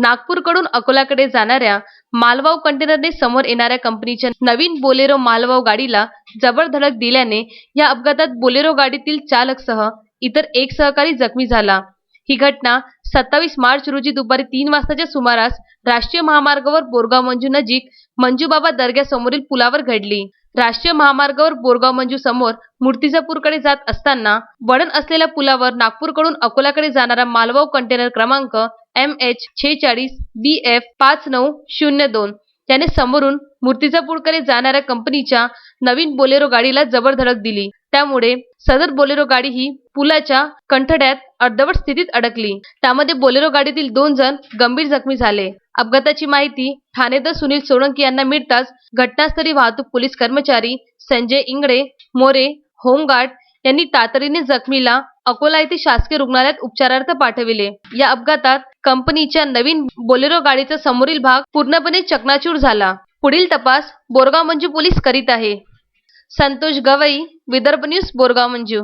नागपूरकडून अकोल्याकडे जाणाऱ्या मालवाहू कंटेनरने समोर येणाऱ्या कंपनीच्या नवीन बोलेरो मालवाहू गाडीला जबर धडक दिल्याने या अपघातात बोलेरो गाडीतील चालकसह इतर एक सहकारी जखमी झाला. ही घटना 27 मार्च रोजी दुपारी 3 वाजताच्या सुमारास राष्ट्रीय महामार्गावर बोरगाव मंजू नजीक मंजूबाबा दर्ग्यासमोरील पुलावर घडली. राष्ट्रीय महामार्गावर बोरगाव मंजू समोर मूर्तिजापूरकडे जात असताना वळण असलेल्या पुलावर नागपूरकडून अकोल्याकडे जाणारा मालवाहू कंटेनर क्रमांक MH46 BF 5902 त्याने समोरून मूर्तिजापूरकडे जाणाऱ्या कंपनीच्या नवीन बोलेरो गाडीला जबर धडक दिली. त्यामुळे सदर बोलेरो गाडी ही पुलाच्या कंठड्यात अर्धवट स्थितीत अडकली. त्यामध्ये बोलेरो गाडीतील 2 जण गंभीर जखमी झाले. अपघाताची माहिती ठाणेदार सुनील सोळंकी यांना मिळताच घटनास्थळी वाहतूक पोलीस कर्मचारी संजय इंगळे मोरे होमगार्ड यांनी तातडीने जखमीला अकोला येथे शासकीय रुग्णालयात उपचारार्थ पाठविले. या अपघातात कंपनीच्या नवीन बोलेरो गाडीचा समोरील भाग पूर्णपणे चकनाचूर झाला. पुढील तपास बोरगाव मंजू पोलीस करीत आहे. संतोष गवई, विदर्भ न्यूज, बोरगाव मंजू.